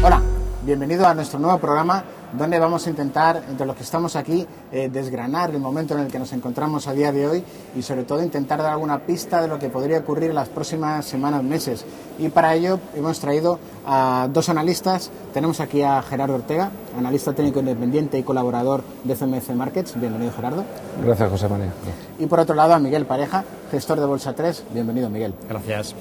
Hola, bienvenido a nuestro nuevo programa donde vamos a intentar, entre los que estamos aquí, desgranar el momento en el que nos encontramos a día de hoy y sobre todo intentar dar alguna pista de lo que podría ocurrir en las próximas semanas, meses. Y para ello hemos traído a dos analistas. Tenemos aquí a Gerardo Ortega, analista técnico independiente y colaborador de CMC Markets. Bienvenido, Gerardo. Gracias, José María. Y por otro lado a Miguel Pareja, gestor de Bolsa 3. Bienvenido, Miguel. Gracias.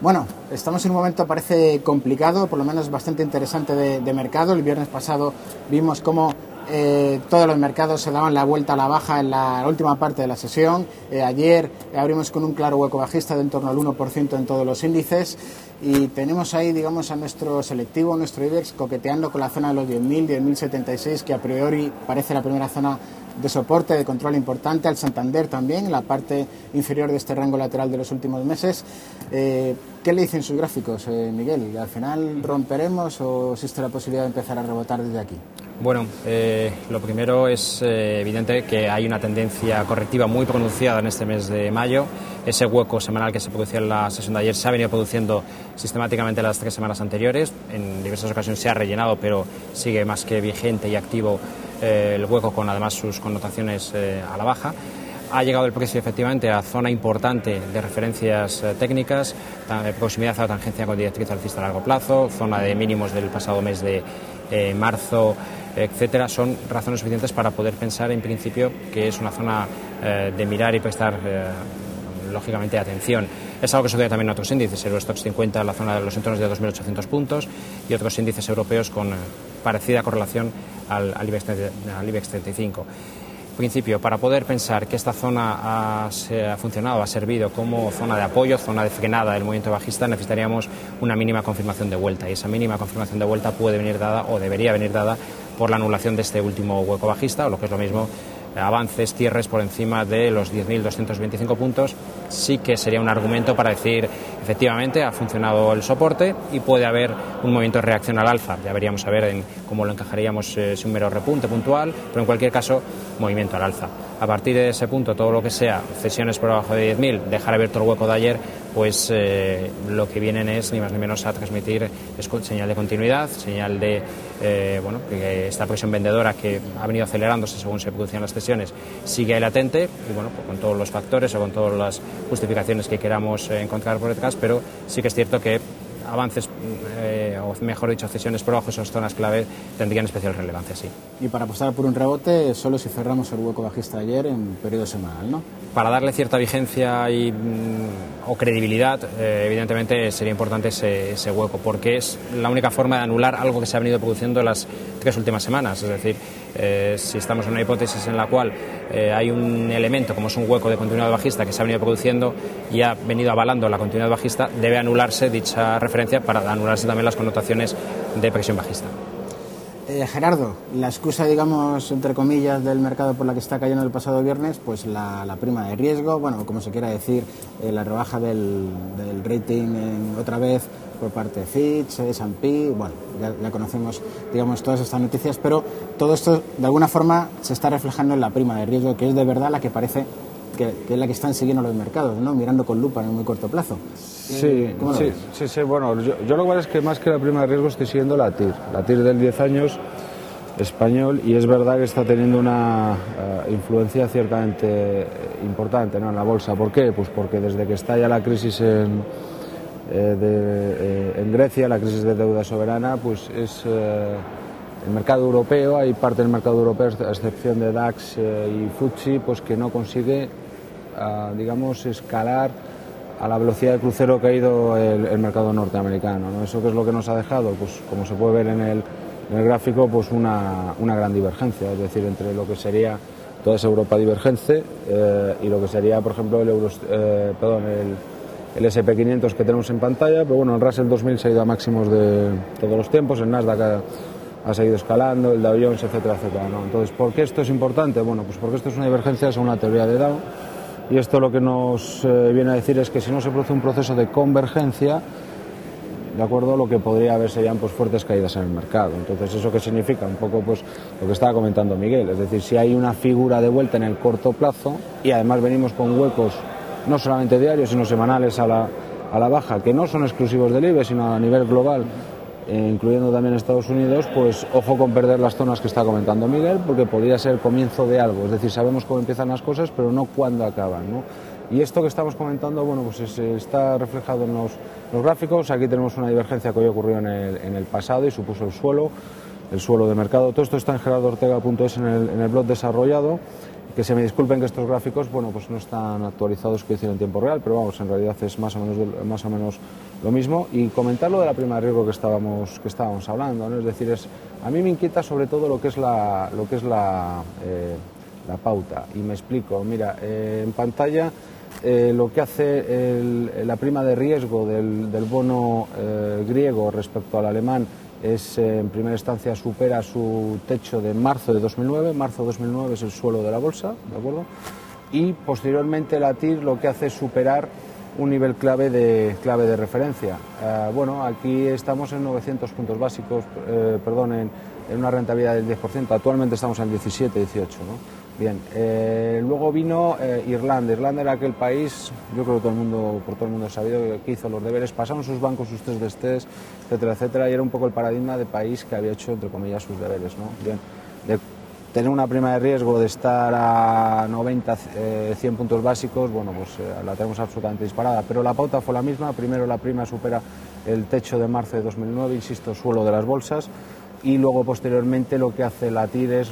Bueno, estamos en un momento parece complicado, por lo menos bastante interesante de mercado. El viernes pasado vimos cómo todos los mercados se daban la vuelta a la baja en la última parte de la sesión. Ayer abrimos con un claro hueco bajista de en torno al 1% en todos los índices y tenemos ahí, digamos, a nuestro selectivo, nuestro IBEX, coqueteando con la zona de los 10.000, 10.076, que a priori parece la primera zona de soporte, de control importante, al Santander también, en la parte inferior de este rango lateral de los últimos meses. ¿Qué le dicen sus gráficos, Miguel? ¿Al final romperemos o existe la posibilidad de empezar a rebotar desde aquí? Bueno, lo primero es evidente que hay una tendencia correctiva muy pronunciada en este mes de mayo. Ese hueco semanal que se producía en la sesión de ayer se ha venido produciendo sistemáticamente las 3 semanas anteriores. En diversas ocasiones se ha rellenado, pero sigue más que vigente y activo el hueco, con además sus connotaciones a la baja. Ha llegado el precio efectivamente a zona importante de referencias técnicas, de proximidad a la tangencia con directriz alcista a largo plazo, zona de mínimos del pasado mes de marzo, etcétera. Son razones suficientes para poder pensar en principio que es una zona de mirar y prestar lógicamente atención. Es algo que sucede también en otros índices, el Eurostoxx 50 en la zona de los entornos de 2.800 puntos y otros índices europeos con parecida correlación al IBEX 35. En principio, para poder pensar que esta zona ha funcionado, ha servido como zona de apoyo, zona de frenada del movimiento bajista, necesitaríamos una mínima confirmación de vuelta, y esa mínima confirmación de vuelta puede venir dada o debería venir dada por la anulación de este último hueco bajista, o lo que es lo mismo, avances, cierres por encima de los 10.225 puntos. Sí que sería un argumento para decir, efectivamente, ha funcionado el soporte y puede haber un movimiento de reacción al alza. Ya veríamos a ver en cómo lo encajaríamos, si un mero repunte puntual, pero en cualquier caso, movimiento al alza. A partir de ese punto, todo lo que sea cesiones por abajo de 10.000, dejar abierto el hueco de ayer, pues lo que vienen es ni más ni menos a transmitir señal de continuidad, señal de que esta presión vendedora que ha venido acelerándose según se producían las cesiones sigue ahí latente, y bueno, pues con todos los factores o con todas las justificaciones que queramos encontrar por detrás, pero sí que es cierto que avances, o mejor dicho, cesiones por abajo de esas zonas clave tendrían especial relevancia, sí. Y para apostar por un rebote, solo si cerramos el hueco bajista ayer en periodo semanal, ¿no? Para darle cierta vigencia o credibilidad, evidentemente sería importante ese hueco, porque es la única forma de anular algo que se ha venido produciendo en las 3 últimas semanas. Es decir, si estamos en una hipótesis en la cual hay un elemento como es un hueco de continuidad bajista que se ha venido produciendo y ha venido avalando la continuidad bajista, debe anularse dicha referencia para anularse también las connotaciones de presión bajista. Gerardo, la excusa, digamos, entre comillas, del mercado por la que está cayendo el pasado viernes, pues la prima de riesgo, bueno, como se quiera decir, la rebaja del rating otra vez por parte de Fitch, S&P, bueno, ya conocemos, digamos, todas estas noticias, pero todo esto, de alguna forma, se está reflejando en la prima de riesgo, que es de verdad la que parece que es la que están siguiendo los mercados, ¿no? Mirando con lupa en un muy corto plazo. Sí, bueno, yo lo que pasa es que más que la prima de riesgo estoy siguiendo la TIR del 10 años español, y es verdad que está teniendo una influencia ciertamente importante, ¿no?, en la bolsa. ¿Por qué? Pues porque desde que estalla la crisis en Grecia, la crisis de deuda soberana, pues es el mercado europeo, hay parte del mercado europeo, a excepción de DAX y FTSE, pues que no consigue, digamos, escalar a la velocidad de crucero que ha ido el mercado norteamericano, ¿no? ¿Eso qué es lo que nos ha dejado? Pues como se puede ver en el gráfico, pues una gran divergencia, es decir, entre lo que sería toda esa Europa divergente y lo que sería, por ejemplo, el S&P 500 que tenemos en pantalla. Pero bueno, el Russell 2000 se ha ido a máximos de todos los tiempos, el Nasdaq ha seguido escalando, el Dow Jones, etcétera, etcétera, ¿no? Entonces, ¿por qué esto es importante? Bueno, pues porque esto es una divergencia según la teoría de Dow, y esto lo que nos viene a decir es que si no se produce un proceso de convergencia, ¿de acuerdo? Lo que podría haber serían pues fuertes caídas en el mercado. Entonces, ¿eso qué significa? Un poco pues lo que estaba comentando Miguel, es decir, si hay una figura de vuelta en el corto plazo y además venimos con huecos no solamente diarios, sino semanales a la baja, que no son exclusivos del IBEX, sino a nivel global, incluyendo también Estados Unidos, pues ojo con perder las zonas que está comentando Miguel, porque podría ser el comienzo de algo. Es decir, sabemos cómo empiezan las cosas, pero no cuándo acaban, ¿no? Y esto que estamos comentando, bueno, pues está reflejado en los gráficos. Aquí tenemos una divergencia que hoy ocurrió en el pasado y supuso el suelo de mercado. Todo esto está en gerardoortega.es en el blog desarrollado. Que se me disculpen que estos gráficos, bueno, pues no están actualizados, que decir, en tiempo real, pero vamos, en realidad es más o menos lo mismo. Y comentar lo de la prima de riesgo que estábamos hablando, ¿no? Es decir, a mí me inquieta sobre todo lo que es la pauta, y me explico. Mira, en pantalla lo que hace la prima de riesgo del bono griego respecto al alemán es, en primera instancia, supera su techo de marzo de 2009. Marzo de 2009 es el suelo de la bolsa, ¿de acuerdo? Y posteriormente la TIR lo que hace es superar un nivel clave de referencia. Bueno, aquí estamos en 900 puntos básicos, en una rentabilidad del 10%. Actualmente estamos en 17, 18, ¿no? Bien, luego vino Irlanda. Irlanda era aquel país, yo creo que por todo el mundo ha sabido, que hizo los deberes, pasaron sus bancos, sus test de estrés, etcétera, etcétera, y era un poco el paradigma de país que había hecho, entre comillas, sus deberes, ¿no? Bien, de tener una prima de riesgo de estar a 90, 100 puntos básicos, bueno, pues la tenemos absolutamente disparada, pero la pauta fue la misma. Primero la prima supera el techo de marzo de 2009, insisto, suelo de las bolsas, y luego posteriormente lo que hace la TIR es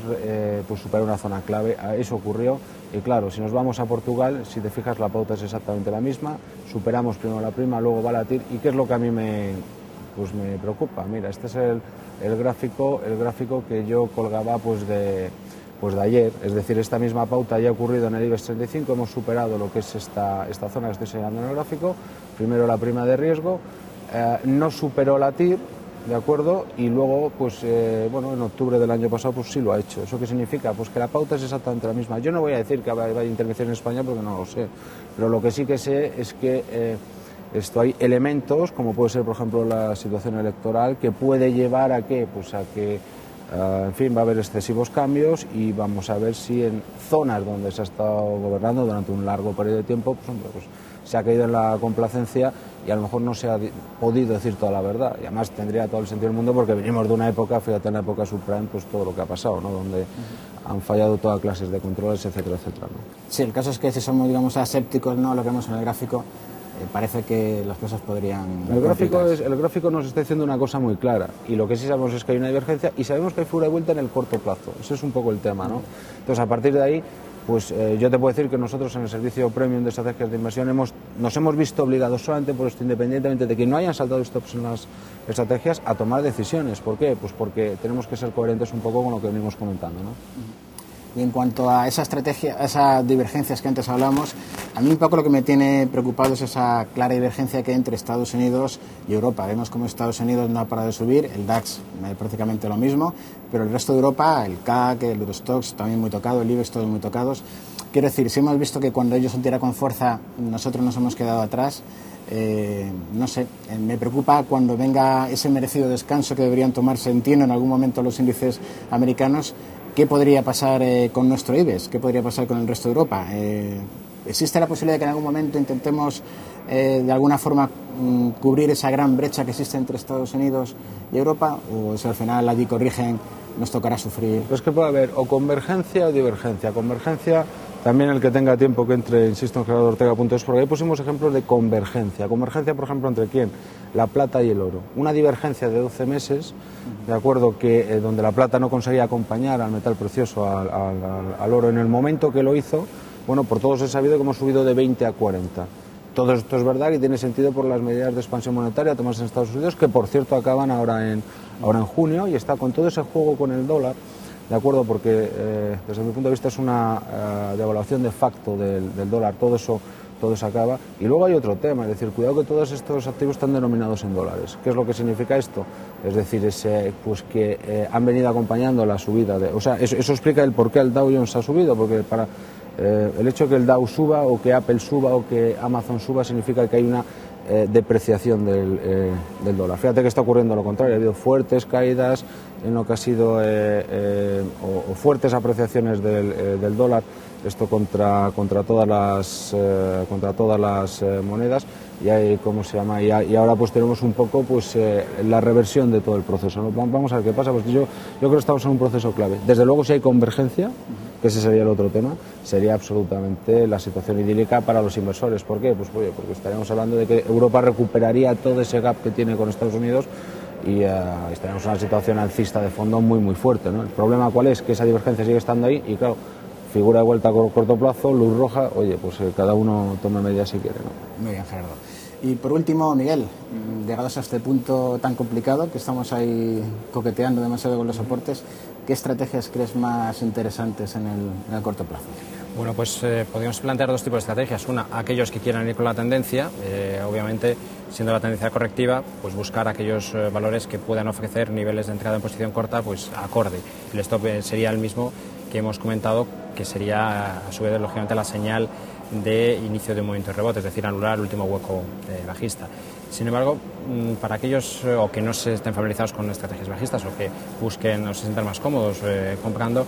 pues superar una zona clave. Eso ocurrió, y claro, si nos vamos a Portugal, si te fijas, la pauta es exactamente la misma. Superamos primero la prima, luego va la TIR. ¿Y qué es lo que a mí me preocupa? Mira, este es el gráfico que yo colgaba pues de ayer. Es decir, esta misma pauta ya ha ocurrido en el IBEX 35, hemos superado lo que es esta zona que estoy señalando en el gráfico. Primero la prima de riesgo, no superó la TIR, ¿de acuerdo? Y luego, pues bueno, en octubre del año pasado, pues sí lo ha hecho. ¿Eso qué significa? Pues que la pauta es exactamente la misma. Yo no voy a decir que vaya intervención en España porque no lo sé, pero lo que sí que sé es que hay elementos, como puede ser, por ejemplo, la situación electoral, que puede llevar a que, en fin, va a haber excesivos cambios, y vamos a ver si en zonas donde se ha estado gobernando durante un largo periodo de tiempo, pues, hombre, pues se ha caído en la complacencia y a lo mejor no se ha podido decir toda la verdad. Y además tendría todo el sentido del mundo, porque venimos de una época, fíjate, en la época subprime, pues todo lo que ha pasado, ¿no? Donde han fallado todas clases de controles, etcétera, etcétera, ¿no? Sí, el caso es que si somos, digamos, asépticos, ¿no?, lo que vemos en el gráfico, parece que las cosas podrían... El gráfico nos está diciendo una cosa muy clara, y lo que sí sabemos es que hay una divergencia, y sabemos que hay figura de vuelta en el corto plazo. Ese es un poco el tema, ¿no? Entonces, a partir de ahí, pues yo te puedo decir que nosotros en el servicio premium de estrategias de inversión nos hemos visto obligados, solamente por esto, independientemente de que no hayan saltado stops en las estrategias, a tomar decisiones. ¿Por qué? Pues porque tenemos que ser coherentes un poco con lo que venimos comentando, ¿no? Y en cuanto a esa estrategia, a esas divergencias que antes hablamos, a mí un poco lo que me tiene preocupado es esa clara divergencia que hay entre Estados Unidos y Europa. Vemos como Estados Unidos no ha parado de subir, el DAX prácticamente lo mismo, pero el resto de Europa, el CAC, el Eurostoxx también muy tocado, el IBEX todos muy tocados. Quiero decir, si hemos visto que cuando ellos han tirado con fuerza, nosotros nos hemos quedado atrás. No sé, me preocupa cuando venga ese merecido descanso que deberían tomarse, entiendo, en algún momento los índices americanos. ¿Qué podría pasar con nuestro IBEX? ¿Qué podría pasar con el resto de Europa? ¿Existe la posibilidad de que en algún momento intentemos de alguna forma cubrir esa gran brecha que existe entre Estados Unidos y Europa? ¿O si al final allí corrigen, nos tocará sufrir? Pues que puede haber o convergencia o divergencia. Convergencia, también el que tenga tiempo que entre, insisto, en gerardoortega.es, porque ahí pusimos ejemplos de convergencia. Convergencia, por ejemplo, ¿entre quién? La plata y el oro. Una divergencia de 12 meses, de acuerdo, que donde la plata no conseguía acompañar al metal precioso, al oro en el momento que lo hizo. Bueno, por todos he sabido que hemos subido de 20 a 40. Todo esto es verdad y tiene sentido por las medidas de expansión monetaria tomadas en Estados Unidos, que por cierto acaban ahora en junio, y está con todo ese juego con el dólar, de acuerdo, porque desde mi punto de vista es una devaluación de facto del dólar, todo eso acaba. Y luego hay otro tema, es decir, cuidado que todos estos activos están denominados en dólares. ¿Qué es lo que significa esto? Es decir, pues que han venido acompañando la subida, o sea, eso explica el por qué el Dow Jones ha subido, porque el hecho de que el Dow suba o que Apple suba o que Amazon suba significa que hay una depreciación del dólar. Fíjate que está ocurriendo lo contrario, ha habido fuertes caídas en lo que ha sido o fuertes apreciaciones del dólar, esto contra todas las monedas, y hay, ¿cómo se llama? Y ahora pues tenemos un poco pues la reversión de todo el proceso, ¿no? Vamos a ver qué pasa, pues yo creo que estamos en un proceso clave. Desde luego, si hay convergencia, que ese sería el otro tema, sería absolutamente la situación idílica para los inversores. ¿Por qué? Pues oye, porque estaríamos hablando de que Europa recuperaría todo ese gap que tiene con Estados Unidos y estaríamos en una situación alcista de fondo muy muy fuerte, ¿no? El problema ¿cuál es? Que esa divergencia sigue estando ahí y claro, figura de vuelta a corto plazo, luz roja, oye, pues cada uno tome medidas si quiere, ¿no? Muy bien, Gerardo. Y por último, Miguel, llegados a este punto tan complicado, que estamos ahí coqueteando demasiado con los soportes, ¿qué estrategias crees más interesantes en el corto plazo? Bueno, pues podríamos plantear dos tipos de estrategias. Una, aquellos que quieran ir con la tendencia, obviamente, siendo la tendencia correctiva, pues buscar aquellos valores que puedan ofrecer niveles de entrada en posición corta, pues acorde. El stop sería el mismo que hemos comentado, que sería a su vez, lógicamente, la señal de inicio de un movimiento de rebote, es decir, anular el último hueco bajista. Sin embargo, para aquellos o que no se estén familiarizados con estrategias bajistas o que busquen o se sientan más cómodos comprando,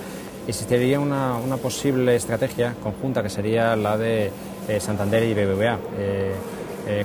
existiría una posible estrategia conjunta que sería la de Santander y BBVA.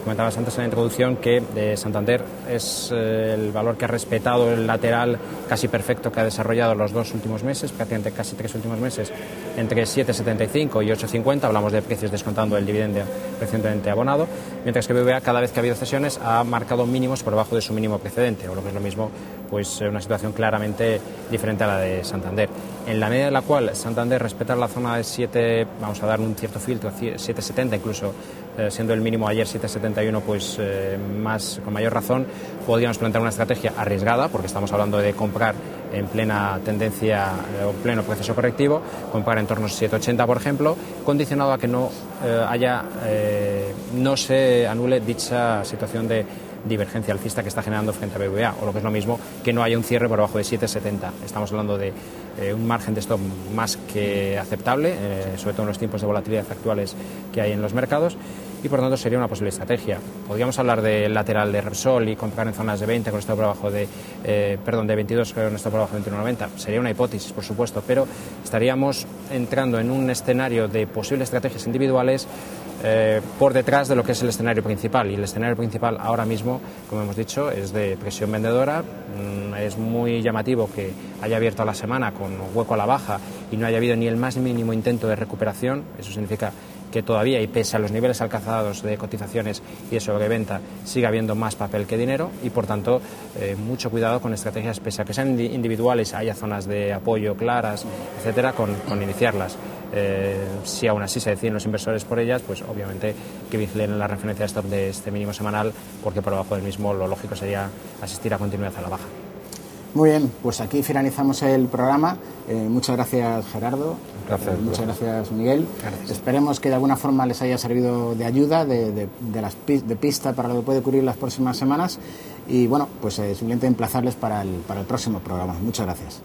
Comentabas antes en la introducción que Santander es el valor que ha respetado el lateral casi perfecto que ha desarrollado los dos últimos meses, prácticamente casi 3 últimos meses, entre 7,75 y 8,50, hablamos de precios descontando el dividendo recientemente abonado, mientras que BBVA cada vez que ha habido cesiones ha marcado mínimos por debajo de su mínimo precedente, o lo que es lo mismo, pues una situación claramente diferente a la de Santander. En la medida en la cual Santander respeta la zona de 7, vamos a dar un cierto filtro, 7,70 incluso, siendo el mínimo ayer 7,71, pues con mayor razón podríamos plantear una estrategia arriesgada, porque estamos hablando de comprar en plena tendencia o pleno proceso correctivo, comprar en torno a 7,80 por ejemplo, condicionado a que no se anule dicha situación de divergencia alcista que está generando frente a BBVA, o lo que es lo mismo, que no haya un cierre por debajo de 7,70. Estamos hablando de un margen de stop más que aceptable, sobre todo en los tiempos de volatilidad actuales que hay en los mercados, y por tanto sería una posible estrategia. Podríamos hablar del lateral de Repsol y comprar en zonas de 20 con esto por abajo de 22 con esto por abajo de 21,90. Sería una hipótesis, por supuesto, pero estaríamos entrando en un escenario de posibles estrategias individuales por detrás de lo que es el escenario principal, y el escenario principal ahora mismo, como hemos dicho, es de presión vendedora. Es muy llamativo que haya abierto la semana con hueco a la baja y no haya habido ni el más mínimo intento de recuperación. Eso significa que todavía, y pese a los niveles alcanzados de cotizaciones y de sobreventa, sigue habiendo más papel que dinero, y por tanto mucho cuidado con estrategias, pese a que sean individuales, haya zonas de apoyo claras, etcétera, con iniciarlas. Si aún así se deciden los inversores por ellas, pues obviamente que vigilen la referencia de stop de este mínimo semanal, porque por debajo del mismo lo lógico sería asistir a continuidad a la baja. Muy bien, pues aquí finalizamos el programa. Muchas gracias, Gerardo. Gracias. Muchas gracias, Miguel. Gracias. Esperemos que de alguna forma les haya servido de ayuda, de pista para lo que puede ocurrir las próximas semanas. Y bueno, pues simplemente emplazarles para el próximo programa. Muchas gracias.